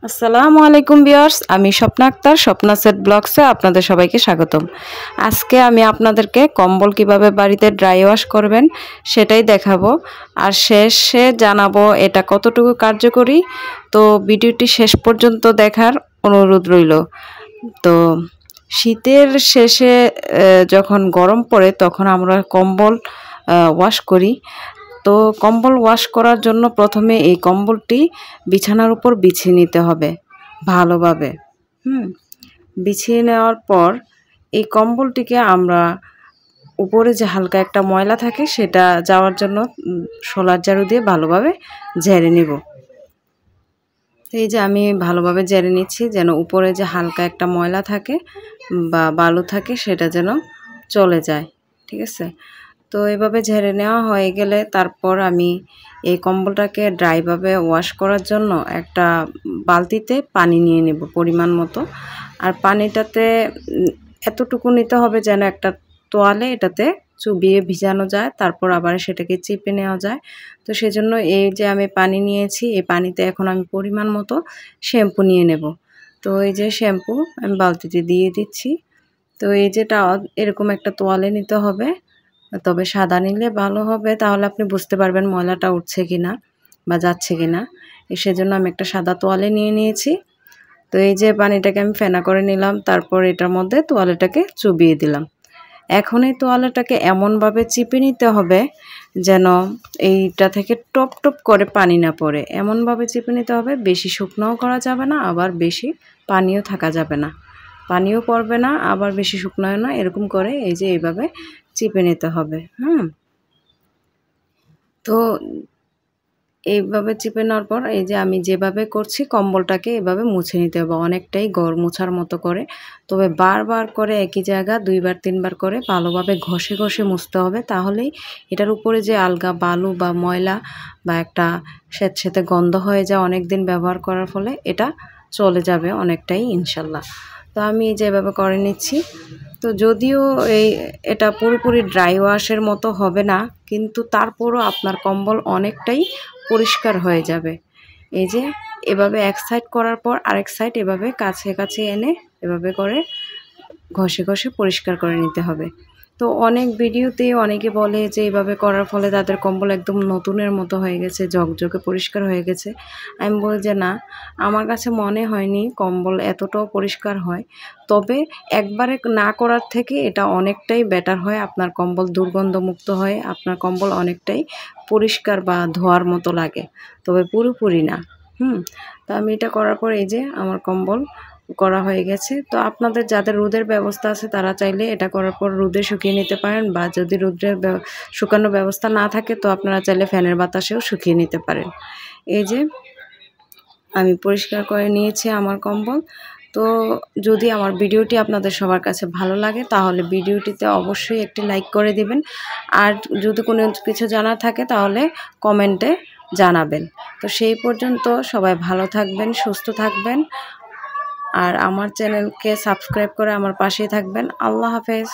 আসসালামু আলাইকুম ভিউয়ার্স, আমি স্বপ্না আক্তার, স্বপ্না সেট ব্লগসে আপনাদের সবাইকে স্বাগতম। আজকে আমি আপনাদেরকে কম্বল কিভাবে বাড়িতে ড্রাই ওয়াশ করবেন সেটাই দেখাবো, আর শেষে জানাবো এটা কতটুকু কার্যকরী। তো ভিডিওটি শেষ পর্যন্ত দেখার অনুরোধ রইল। তো শীতের শেষে যখন গরম পড়ে তখন আমরা কম্বল ওয়াশ করি। তো কম্বল ওয়াশ করার জন্য প্রথমে এই কম্বলটি বিছানার উপর বিছিয়ে নিতে হবে ভালোভাবে। বিছিয়ে নেওয়ার পর এই কম্বলটিকে আমরা উপরে যে হালকা একটা ময়লা থাকে সেটা যাওয়ার জন্য শোলার ঝাড়ু দিয়ে ভালোভাবে ঝেড়ে নিব। এই যে আমি ভালোভাবে ঝেড়ে নিচ্ছি, যেন উপরে যে হালকা একটা ময়লা থাকে বা বালু থাকে সেটা যেন চলে যায়। ঠিক আছে, তো এভাবে ঝেড়ে নেওয়া হয়ে গেলে তারপর আমি এই কম্বলটাকে ড্রাইভাবে ওয়াশ করার জন্য একটা বালতিতে পানি নিয়ে নেব পরিমাণ মতো। আর পানিটাতে এতটুকু নিতে হবে যেন একটা তোয়ালে এটাতে চুবিয়ে ভিজানো যায়, তারপর আবার সেটাকে চিপে নেওয়া যায়। তো সেজন্য এই যে আমি পানি নিয়েছি, এই পানিতে এখন আমি পরিমাণ মতো শ্যাম্পু নিয়ে নেব। তো এই যে শ্যাম্পু আমি বালতিতে দিয়ে দিচ্ছি। তো এই যেটা এরকম একটা তোয়ালে নিতে হবে, তবে সাদা নিলে ভালো হবে, তাহলে আপনি বুঝতে পারবেন ময়লাটা উঠছে কিনা বা যাচ্ছে কিনা। সেজন্য আমি একটা সাদা তোয়ালে নিয়ে নিয়েছি। তো এই যে পানিটাকে আমি ফেনা করে নিলাম, তারপর এটার মধ্যে তোয়ালেটাকে চুবিয়ে দিলাম। এখন এই তোয়ালেটাকে এমনভাবে চিপে নিতে হবে যেন এইটা থেকে টপ টপ করে পানি না পড়ে, এমনভাবে চিপে নিতে হবে। বেশি শুকনোও করা যাবে না, আবার বেশি পানিও থাকা যাবে না, পানিও পড়বে না আবার বেশি শুকনোও না, এরকম করে এই যে এইভাবে চিপে নিতে হবে। তো এইভাবে চিপে নেওয়ার পর এই যে আমি যেভাবে করছি কম্বলটাকে এভাবে মুছে নিতে হবে, অনেকটাই গড় মোছার মতো করে। তবে বারবার করে একই জায়গা 2বার 3বার করে ভালোভাবে ঘষে ঘষে মুছতে হবে, তাহলেই এটার উপরে যে আলগা বালু বা ময়লা বা একটা স্যাঁতস্যাঁতে গন্ধ হয়ে যায় অনেক দিন ব্যবহার করার ফলে, এটা চলে যাবে অনেকটাই ইনশাল্লাহ। তো আমি যেভাবে করে নিচ্ছি। তো যদিও এটা পুরোপুরি ড্রাই ওয়াশের মতো হবে না, কিন্তু তারপরও আপনার কম্বল অনেকটাই পরিষ্কার হয়ে যাবে। এই যে এভাবে এক সাইড করার পর আরেক সাইড এভাবে কাছে কাছে এনে এভাবে করে ঘষে ঘষে পরিষ্কার করে নিতে হবে। তো অনেক ভিডিওতে অনেকে বলে যে এইভাবে করার ফলে তাদের কম্বল একদম নতুনের মতো হয়ে গেছে, ঝকঝকে পরিষ্কার হয়ে গেছে। আমি বলি যে না, আমার কাছে মনে হয়নি কম্বল এতটাও পরিষ্কার হয়। তবে একবারে না করার থেকে এটা অনেকটাই বেটার হয়, আপনার কম্বল দুর্গন্ধমুক্ত হয়, আপনার কম্বল অনেকটাই পরিষ্কার বা ধোয়ার মতো লাগে, তবে পুরোপুরি না। তো আমি এটা করার পর এই যে আমার কম্বল করা হয়ে গেছে। তো আপনাদের যাদের রোদের ব্যবস্থা আছে তারা চাইলে এটা করার পর রোদে শুকিয়ে নিতে পারেন, বা যদি রোদের শুকানোর ব্যবস্থা না থাকে তো আপনারা চাইলে ফ্যানের বাতাসেও শুকিয়ে নিতে পারেন। এই যে আমি পরিষ্কার করে নিয়েছি আমার কম্বল। তো যদি আমার ভিডিওটি আপনাদের সবার কাছে ভালো লাগে তাহলে ভিডিওটিতে অবশ্যই একটি লাইক করে দিবেন, আর যদি কোনো কিছু জানার থাকে তাহলে কমেন্টে জানাবেন। তো সেই পর্যন্ত সবাই ভালো থাকবেন, সুস্থ থাকবেন, আর আমার চ্যানেলকে সাবস্ক্রাইব করে আমার পাশেই থাকবেন। আল্লাহ হাফেজ।